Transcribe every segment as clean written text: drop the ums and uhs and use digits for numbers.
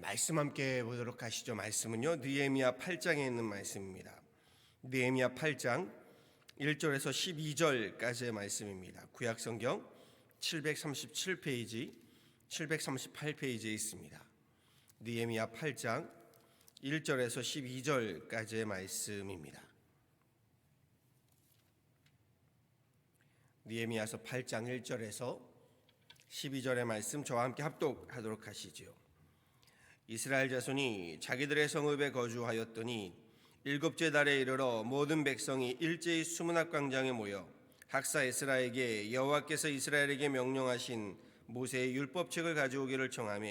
말씀 함께 보도록 하시죠. 말씀은요, 느헤미야 8장에 있는 말씀입니다. 느헤미야 8장 1절에서 12절까지의 말씀입니다. 구약성경 737페이지, 738페이지에 있습니다. 느헤미야 8장 1절에서 12절까지의 말씀입니다. 느헤미야서 8장 1절에서 12절의 말씀 저와 함께 합독하도록 하시지요. 이스라엘 자손이 자기들의 성읍에 거주하였더니 일곱째 달에 이르러 모든 백성이 일제히 수문학 광장에 모여 학사 에스라에게 여호와께서 이스라엘에게 명령하신 모세의 율법책을 가져오기를 청하며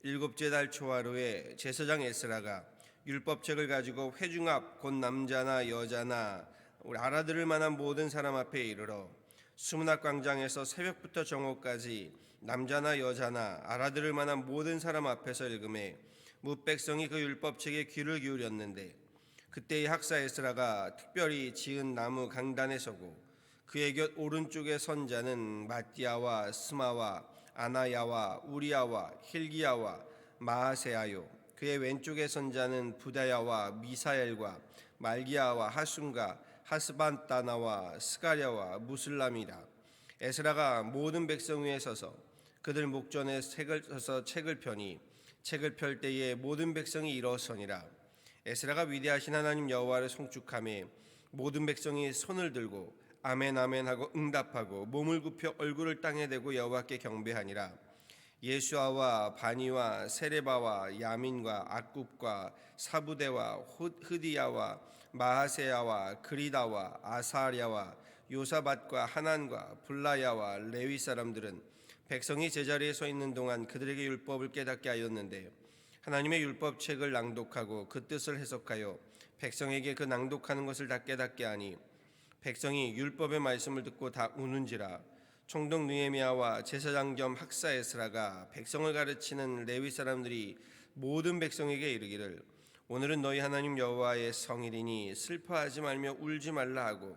일곱째 달 초하루에 제사장 에스라가 율법책을 가지고 회중 앞 곧 남자나 여자나 알아들을 만한 모든 사람 앞에 이르러 수문학 광장에서 새벽부터 정오까지 남자나 여자나 알아들을 만한 모든 사람 앞에서 읽음에 뭇백성이 그 율법책에 귀를 기울였는데 그때의 학사 에스라가 특별히 지은 나무 강단에 서고 그의 곁 오른쪽에 선 자는 마띠아와 스마와 아나야와 우리야와 힐기야와 마하세야요 그의 왼쪽에 선 자는 부다야와 미사엘과 말기야와 하순과 하스반따나와 스가랴와 무슬람이라. 에스라가 모든 백성 위에 서서 그들 목전에 책을 펴니 책을 펼 때에 모든 백성이 일어서니라. 에스라가 위대하신 하나님 여호와를 송축하며 모든 백성이 손을 들고 아멘 아멘 하고 응답하고 몸을 굽혀 얼굴을 땅에 대고 여호와께 경배하니라. 예수아와 바니와 세레바와 야민과 악굽과 사부대와 흐디야와 마하세야와 그리다와 아사랴와 요사밧과 하난과 블라야와 레위 사람들은 백성이 제자리에 서 있는 동안 그들에게 율법을 깨닫게 하였는데 하나님의 율법책을 낭독하고 그 뜻을 해석하여 백성에게 그 낭독하는 것을 다 깨닫게 하니 백성이 율법의 말씀을 듣고 다 우는지라. 총독 느헤미야와 제사장 겸 학사 에스라가 백성을 가르치는 레위 사람들이 모든 백성에게 이르기를 오늘은 너희 하나님 여호와의 성일이니 슬퍼하지 말며 울지 말라 하고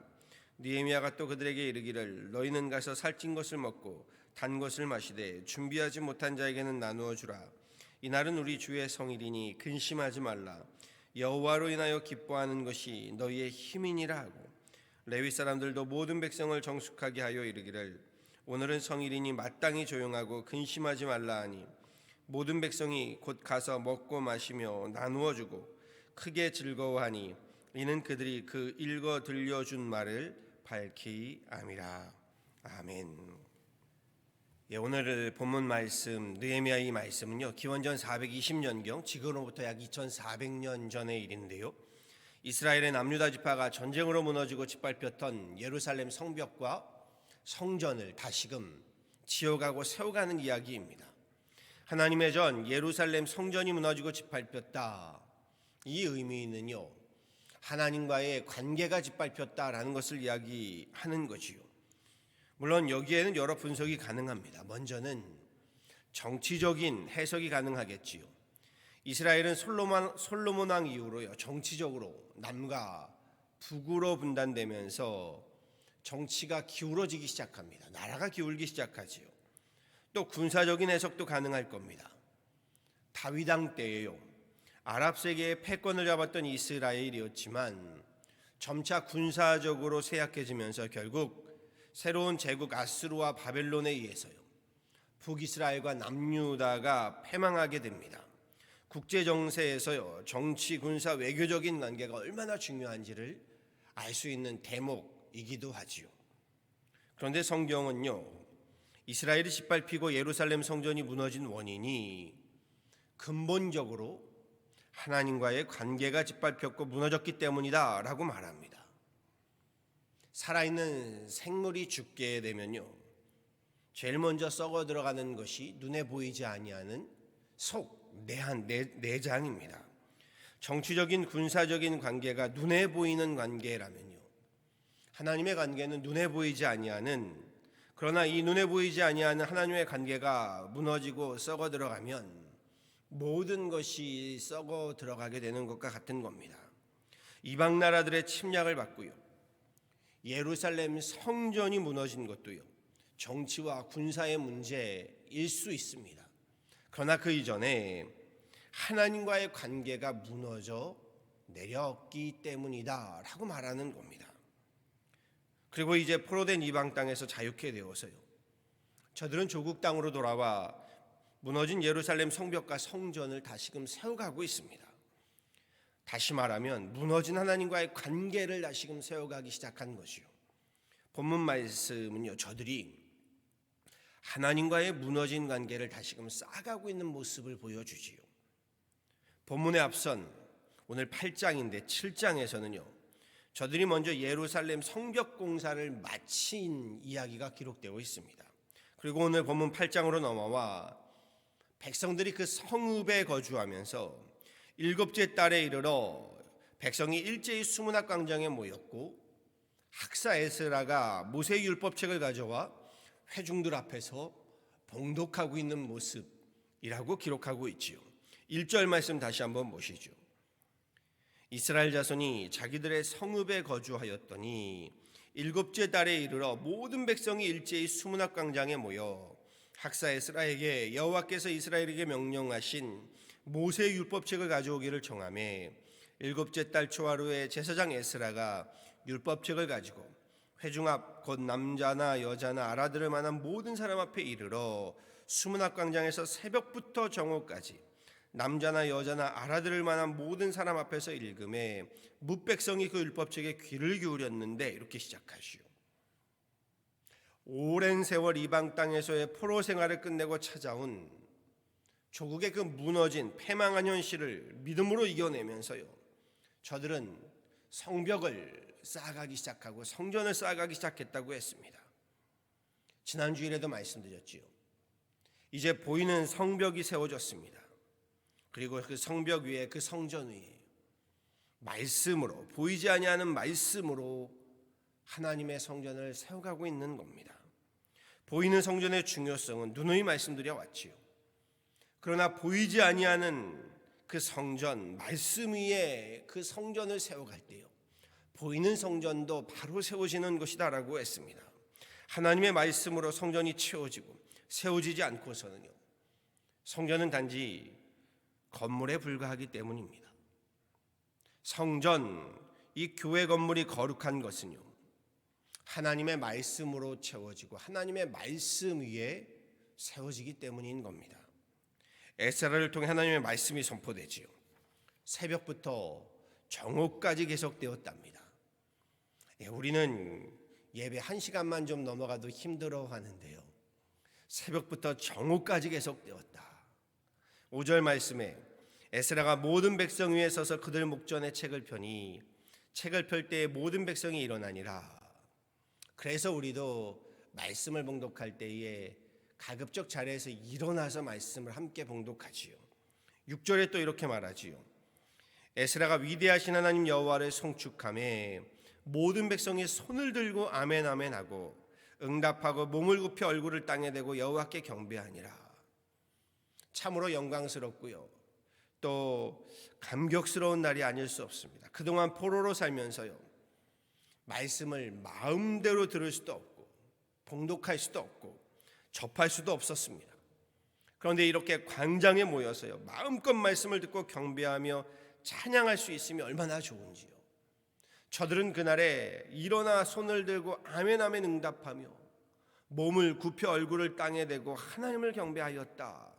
느헤미야가 또 그들에게 이르기를 너희는 가서 살찐 것을 먹고 단 것을 마시되 준비하지 못한 자에게는 나누어 주라. 이날은 우리 주의 성일이니 근심하지 말라. 여호와로 인하여 기뻐하는 것이 너희의 힘이니라 하고 레위 사람들도 모든 백성을 정숙하게 하여 이르기를 오늘은 성일이니 마땅히 조용하고 근심하지 말라 하니 모든 백성이 곧 가서 먹고 마시며 나누어 주고 크게 즐거워하니 이는 그들이 그 읽어 들려준 말을 밝히 암이라. 아멘. 오늘 본문 말씀 느헤미야 이 말씀은요 기원전 420년경 지금으로부터 약 2400년 전의 일인데요, 이스라엘의 남유다 지파가 전쟁으로 무너지고 짓밟혔던 예루살렘 성벽과 성전을 다시금 지어가고 세워가는 이야기입니다. 하나님의 전 예루살렘 성전이 무너지고 짓밟혔다. 이 의미는요, 하나님과의 관계가 짓밟혔다라는 것을 이야기하는 것이요. 물론 여기에는 여러 분석이 가능합니다. 먼저는 정치적인 해석이 가능하겠지요. 이스라엘은 솔로몬 왕 이후로요 정치적으로 남과 북으로 분단되면서 정치가 기울어지기 시작합니다. 나라가 기울기 시작하지요. 또 군사적인 해석도 가능할 겁니다. 다윗 왕 때에요 아랍 세계의 패권을 잡았던 이스라엘이었지만 점차 군사적으로 쇠약해지면서 결국 새로운 제국 아수르와 바벨론에 의해서요 북이스라엘과 남유다가 패망하게 됩니다. 국제 정세에서요 정치, 군사, 외교적인 관계가 얼마나 중요한지를 알 수 있는 대목이기도 하지요. 그런데 성경은요 이스라엘이 짓밟히고 예루살렘 성전이 무너진 원인이 근본적으로 하나님과의 관계가 짓밟혔고 무너졌기 때문이다 라고 말합니다. 살아있는 생물이 죽게 되면요 제일 먼저 썩어 들어가는 것이 눈에 보이지 아니하는 속, 내장입니다. 정치적인 군사적인 관계가 눈에 보이는 관계라면요 하나님의 관계는 눈에 보이지 아니하는, 그러나 이 눈에 보이지 아니하는 하나님의 관계가 무너지고 썩어 들어가면 모든 것이 썩어 들어가게 되는 것과 같은 겁니다. 이방 나라들의 침략을 받고요 예루살렘 성전이 무너진 것도요 정치와 군사의 문제일 수 있습니다. 그러나 그 이전에 하나님과의 관계가 무너져 내렸기 때문이다 라고 말하는 겁니다. 그리고 이제 포로된 이방 땅에서 자유케 되어서요, 저들은 조국 땅으로 돌아와 무너진 예루살렘 성벽과 성전을 다시금 세워가고 있습니다. 다시 말하면 무너진 하나님과의 관계를 다시금 세워가기 시작한 것이요, 본문 말씀은요, 저들이 하나님과의 무너진 관계를 다시금 쌓아가고 있는 모습을 보여주지요. 본문에 앞선 오늘 8장인데 7장에서는요, 저들이 먼저 예루살렘 성벽 공사를 마친 이야기가 기록되어 있습니다. 그리고 오늘 본문 8장으로 넘어와 백성들이 그 성읍에 거주하면서 7째 달에 이르러 백성이 일제히 수문학 광장에 모였고 학사 에스라가 모세 율법책을 가져와 회중들 앞에서 봉독하고 있는 모습이라고 기록하고 있지요. 1절 말씀 다시 한번 보시죠. 이스라엘 자손이 자기들의 성읍에 거주하였더니 7째 달에 이르러 모든 백성이 일제히 수문학 광장에 모여 학사 에스라에게 여호와께서 이스라엘에게 명령하신 모세 율법책을 가져오기를 청하매 7째 달 초하루에 제사장 에스라가 율법책을 가지고 회중 앞 곧 남자나 여자나 알아들을 만한 모든 사람 앞에 이르러 수문학 광장에서 새벽부터 정오까지 남자나 여자나 알아들을 만한 모든 사람 앞에서 읽음에 뭇백성이 그 율법책에 귀를 기울였는데, 이렇게 시작하시오. 오랜 세월 이방 땅에서의 포로 생활을 끝내고 찾아온 조국의 그 무너진 패망한 현실을 믿음으로 이겨내면서요, 저들은 성벽을 쌓아가기 시작하고 성전을 쌓아가기 시작했다고 했습니다. 지난주일에도 말씀드렸지요. 이제 보이는 성벽이 세워졌습니다. 그리고 그 성벽 위에, 그 성전 위에 말씀으로, 보이지 아니하는 말씀으로 하나님의 성전을 세워가고 있는 겁니다. 보이는 성전의 중요성은 누누이 말씀드려 왔지요. 그러나 보이지 아니하는 그 성전, 말씀 위에 그 성전을 세워갈 때요, 보이는 성전도 바로 세워지는 것이다라고 했습니다. 하나님의 말씀으로 성전이 채워지고 세워지지 않고서는요, 성전은 단지 건물에 불과하기 때문입니다. 성전, 이 교회 건물이 거룩한 것은요, 하나님의 말씀으로 채워지고 하나님의 말씀 위에 세워지기 때문인 겁니다. 에스라를 통해 하나님의 말씀이 선포되지요. 새벽부터 정오까지 계속되었답니다. 우리는 예배 1시간만 좀 넘어가도 힘들어 하는데요, 새벽부터 정오까지 계속되었다. 5절 말씀에 에스라가 모든 백성 위에 서서 그들 목전에 책을 펴니 책을 펼 때에 모든 백성이 일어나니라. 그래서 우리도 말씀을 봉독할 때에 가급적 자리에서 일어나서 말씀을 함께 봉독하지요. 6절에 또 이렇게 말하지요. 에스라가 위대하신 하나님 여호와를 송축하며 모든 백성이 손을 들고 아멘 아멘 하고 응답하고 몸을 굽혀 얼굴을 땅에 대고 여호와께 경배하니라. 참으로 영광스럽고요, 또 감격스러운 날이 아닐 수 없습니다. 그동안 포로로 살면서요, 말씀을 마음대로 들을 수도 없고 봉독할 수도 없고 접할 수도 없었습니다. 그런데 이렇게 광장에 모여서요, 마음껏 말씀을 듣고 경배하며 찬양할 수 있으면 얼마나 좋은지요. 저들은 그날에 일어나 손을 들고 아멘 아멘 응답하며 몸을 굽혀 얼굴을 땅에 대고 하나님을 경배하였다.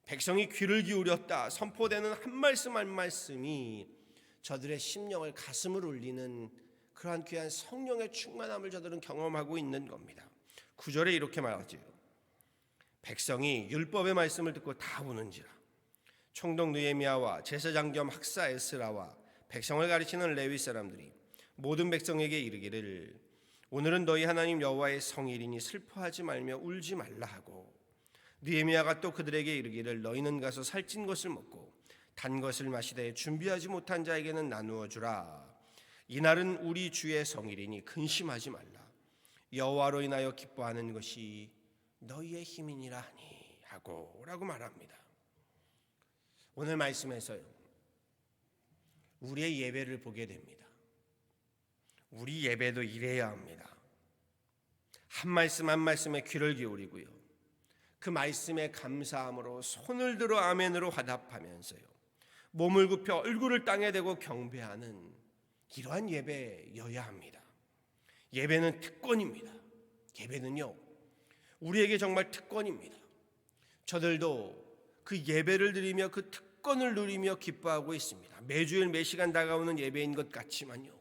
백성이 귀를 기울였다. 선포되는 한 말씀 한 말씀이 저들의 심령을, 가슴을 울리는 그러한 귀한 성령의 충만함을 저들은 경험하고 있는 겁니다. 9절에 이렇게 말하지요. 백성이 율법의 말씀을 듣고 다 우는지라. 총독 느헤미야와 제사장 겸 학사 에스라와 백성을 가르치는 레위 사람들이 모든 백성에게 이르기를 오늘은 너희 하나님 여호와의 성일이니 슬퍼하지 말며 울지 말라 하고, 느헤미야가 또 그들에게 이르기를 너희는 가서 살찐 것을 먹고 단 것을 마시되 준비하지 못한 자에게는 나누어 주라. 이날은 우리 주의 성일이니 근심하지 말라. 여호와로 인하여 기뻐하는 것이 너희의 힘이니라 하니 하고 라고 말합니다. 오늘 말씀에서요, 우리의 예배를 보게 됩니다. 우리 예배도 이래야 합니다. 한 말씀 한 말씀에 귀를 기울이고요, 그 말씀에 감사함으로 손을 들어 아멘으로 화답하면서요, 몸을 굽혀 얼굴을 땅에 대고 경배하는 이러한 예배여야 합니다. 예배는 특권입니다. 예배는요, 우리에게 정말 특권입니다. 저들도 그 예배를 드리며 그 특권을 누리며 기뻐하고 있습니다. 매주일 매시간 다가오는 예배인 것 같지만요,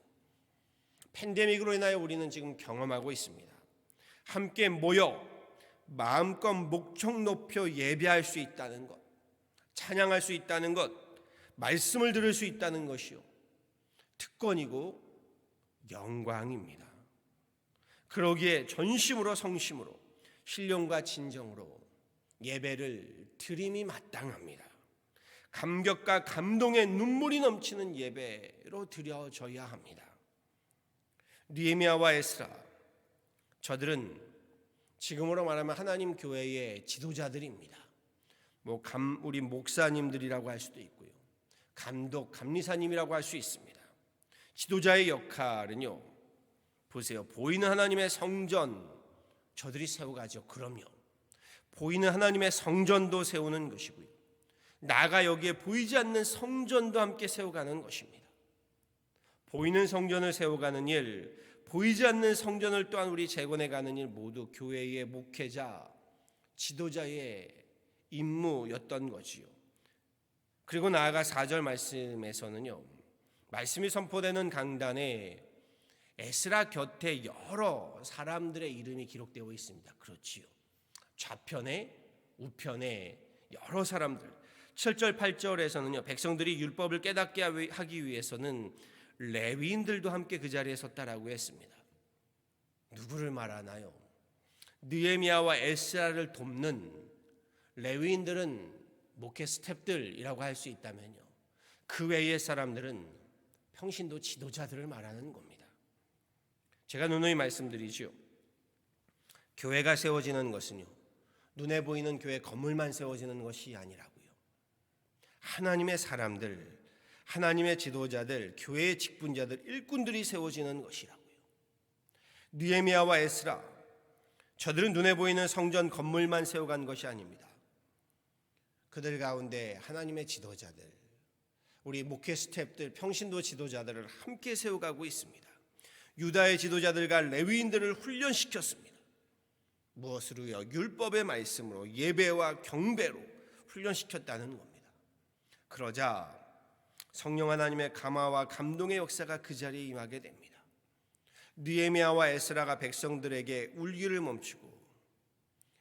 팬데믹으로 인하여 우리는 지금 경험하고 있습니다. 함께 모여 마음껏 목청 높여 예배할 수 있다는 것, 찬양할 수 있다는 것, 말씀을 들을 수 있다는 것이요, 특권이고 영광입니다. 그러기에 전심으로 성심으로 신령과 진정으로 예배를 드림이 마땅합니다. 감격과 감동의 눈물이 넘치는 예배로 드려져야 합니다. 느헤미야와 에스라, 저들은 지금으로 말하면 하나님 교회의 지도자들입니다. 우리 목사님들이라고 할 수도 있고요, 감독, 감리사님이라고 할 수 있습니다. 지도자의 역할은요, 보세요. 보이는 하나님의 성전 저들이 세워가죠. 그럼요, 보이는 하나님의 성전도 세우는 것이고요, 나아가 여기에 보이지 않는 성전도 함께 세워가는 것입니다. 보이는 성전을 세워가는 일, 보이지 않는 성전을 또한 우리 재건해가는 일, 모두 교회의 목회자, 지도자의 임무였던 거지요. 그리고 나아가 4절 말씀에서는요, 말씀이 선포되는 강단에 에스라 곁에 여러 사람들의 이름이 기록되어 있습니다. 그렇지요. 좌편에 우편에 여러 사람들. 7절 8절에서는요, 백성들이 율법을 깨닫게 하기 위해서는 레위인들도 함께 그 자리에 섰다라고 했습니다. 누구를 말하나요? 느헤미야와 에스라를 돕는 레위인들은 목회 스태프들이라고 할 수 있다면요, 그 외의 사람들은 평신도 지도자들을 말하는 겁니다. 제가 누누이 말씀드리죠, 교회가 세워지는 것은요, 눈에 보이는 교회 건물만 세워지는 것이 아니라고요, 하나님의 사람들, 하나님의 지도자들, 교회의 직분자들, 일꾼들이 세워지는 것이라고요. 느헤미야와 에스라, 저들은 눈에 보이는 성전 건물만 세워간 것이 아닙니다. 그들 가운데 하나님의 지도자들, 우리 목회 스태프들, 평신도 지도자들을 함께 세워가고 있습니다. 유다의 지도자들과 레위인들을 훈련시켰습니다. 무엇으로요? 율법의 말씀으로, 예배와 경배로 훈련시켰다는 겁니다. 그러자 성령 하나님의 감화와 감동의 역사가 그 자리에 임하게 됩니다. 느헤미야와 에스라가 백성들에게 울기를 멈추고,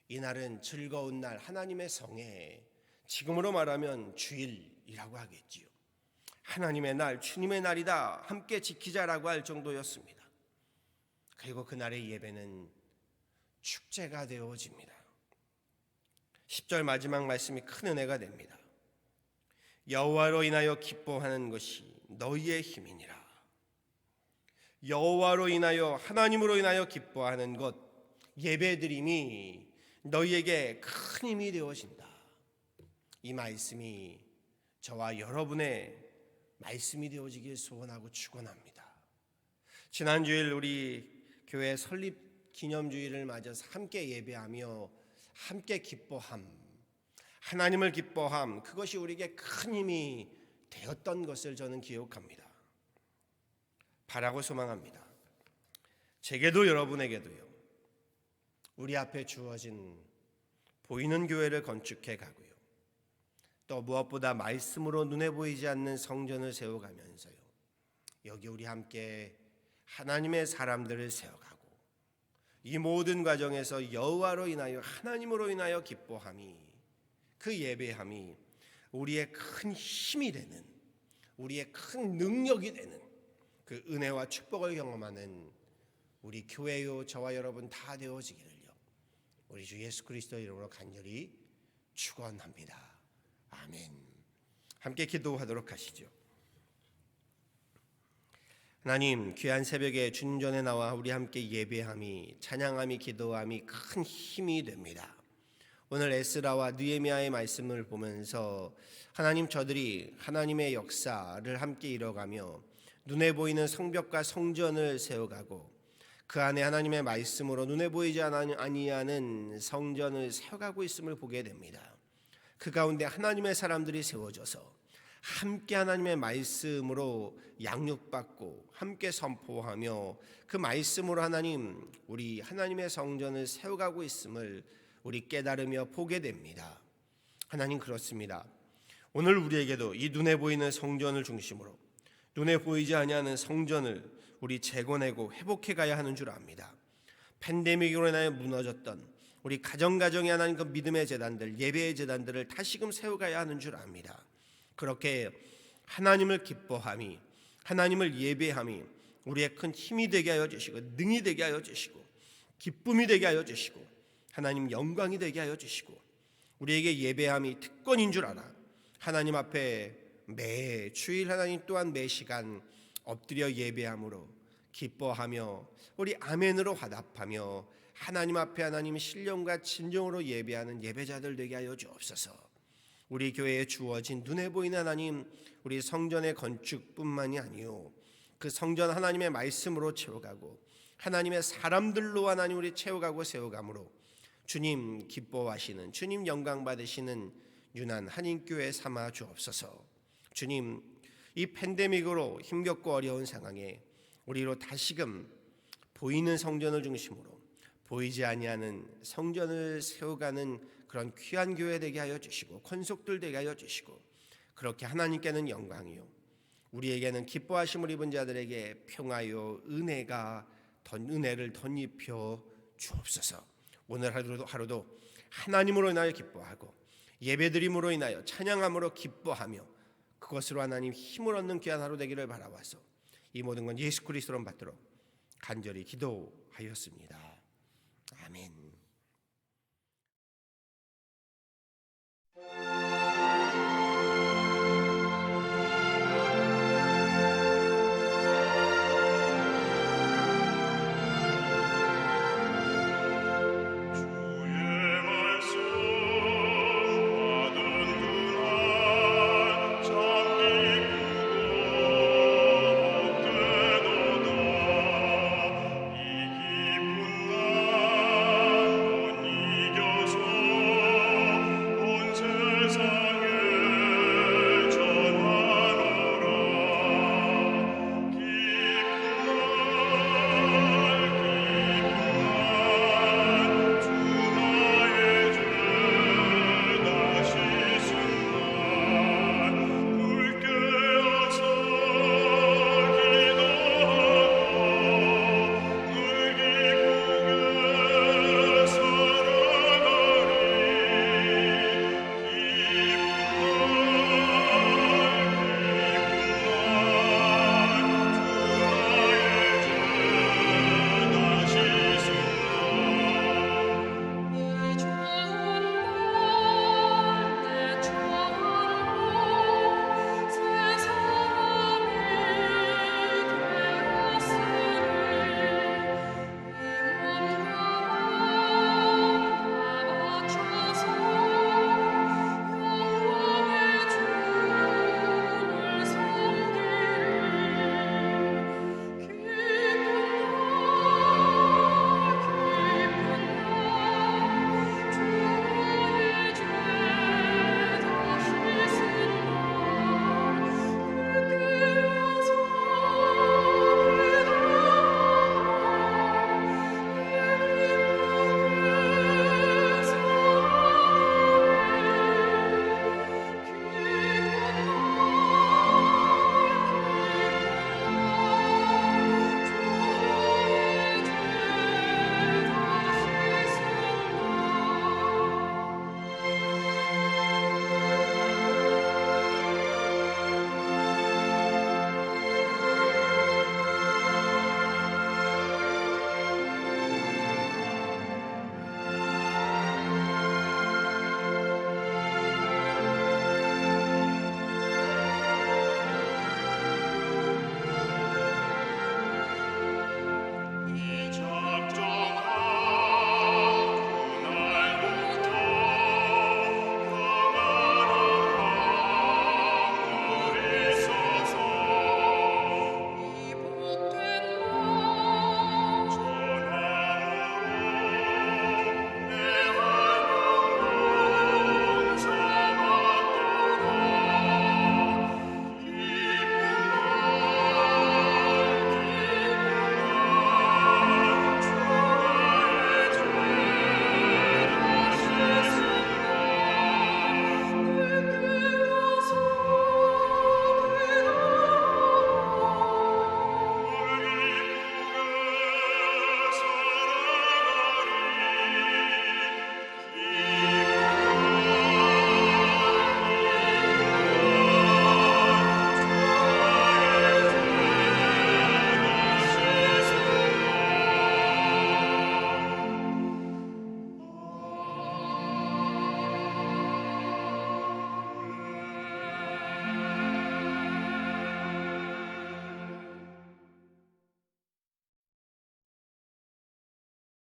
이날은 즐거운 날, 하나님의 성에, 지금으로 말하면 주일이라고 하겠지요, 하나님의 날, 주님의 날이다, 함께 지키자라고 할 정도였습니다. 그리고 그날의 예배는 축제가 되어집니다. 10절 마지막 말씀이 큰 은혜가 됩니다. 여호와로 인하여 기뻐하는 것이 너희의 힘이니라. 여호와로 인하여, 하나님으로 인하여 기뻐하는 것, 예배드림이 너희에게 큰 힘이 되어진다. 이 말씀이 저와 여러분의 말씀이 되어지길 소원하고 축원합니다. 지난주일 우리 교회 설립 기념주일을 맞아서 함께 예배하며 함께 기뻐함, 하나님을 기뻐함, 그것이 우리에게 큰 힘이 되었던 것을 저는 기억합니다. 바라고 소망합니다. 제게도 여러분에게도요, 우리 앞에 주어진 보이는 교회를 건축해 가고요, 또 무엇보다 말씀으로 눈에 보이지 않는 성전을 세워가면서요, 여기 우리 함께 하나님의 사람들을 세워가고, 이 모든 과정에서 여호와로 인하여, 하나님으로 인하여 기뻐함이, 그 예배함이 우리의 큰 힘이 되는, 우리의 큰 능력이 되는 그 은혜와 축복을 경험하는 우리 교회요, 저와 여러분 다 되어지기를요, 우리 주 예수 그리스도 이름으로 간절히 축원합니다. 아멘. 함께 기도하도록 하시죠. 하나님, 귀한 새벽에 주님 전에 나와 우리 함께 예배함이, 찬양함이, 기도함이 큰 힘이 됩니다. 오늘 에스라와 느헤미야의 말씀을 보면서 하나님, 저들이 하나님의 역사를 함께 이뤄가며 눈에 보이는 성벽과 성전을 세워가고 그 안에 하나님의 말씀으로 눈에 보이지 아니하는 성전을 세워가고 있음을 보게 됩니다. 그 가운데 하나님의 사람들이 세워져서 함께 하나님의 말씀으로 양육받고 함께 선포하며 그 말씀으로 우리 하나님의 성전을 세워가고 있음을 우리 깨달으며 보게 됩니다. 하나님 그렇습니다. 오늘 우리에게도 이 눈에 보이는 성전을 중심으로 눈에 보이지 아니하는 성전을 우리 재건하고 회복해 가야 하는 줄 압니다. 팬데믹으로 인하여 무너졌던 우리 가정에 하나님 그 믿음의 재단들, 예배의 재단들을 다시금 세워가야 하는 줄 압니다. 그렇게 하나님을 기뻐함이, 하나님을 예배함이 우리의 큰 힘이 되게 하여 주시고 능이 되게 하여 주시고 기쁨이 되게 하여 주시고 하나님 영광이 되게 하여 주시고 우리에게 예배함이 특권인 줄 알아 하나님 앞에 매 주일 하나님 또한 매 시간 엎드려 예배함으로 기뻐하며 우리 아멘으로 화답하며 하나님 앞에 하나님 신령과 진정으로 예배하는 예배자들 되게 하여 주옵소서. 우리 교회에 주어진 눈에 보이는 하나님 우리 성전의 건축뿐만이 아니요 그 성전 하나님의 말씀으로 채워가고 하나님의 사람들로 하나님 우리 채워가고 세워감으로 주님 기뻐하시는 주님 영광 받으시는 유난 한인교회 삼아 주옵소서. 주님 이 팬데믹으로 힘겹고 어려운 상황에 우리로 다시금 보이는 성전을 중심으로 보이지 아니하는 성전을 세워가는 그런 귀한 교회 되게 하여 주시고 권속들 되게 하여 주시고 그렇게 하나님께는 영광이요 우리에게는 기뻐하심을 입은 자들에게 평화요 은혜를 덧입혀 주옵소서. 오늘 하루도 하나님으로 인하여 기뻐하고 예배드림으로 인하여 찬양함으로 기뻐하며 그것으로 하나님 힘을 얻는 귀한 하루 되기를 바라와서 이 모든 건 예수 그리스도로 받도록 간절히 기도하였습니다. 아멘.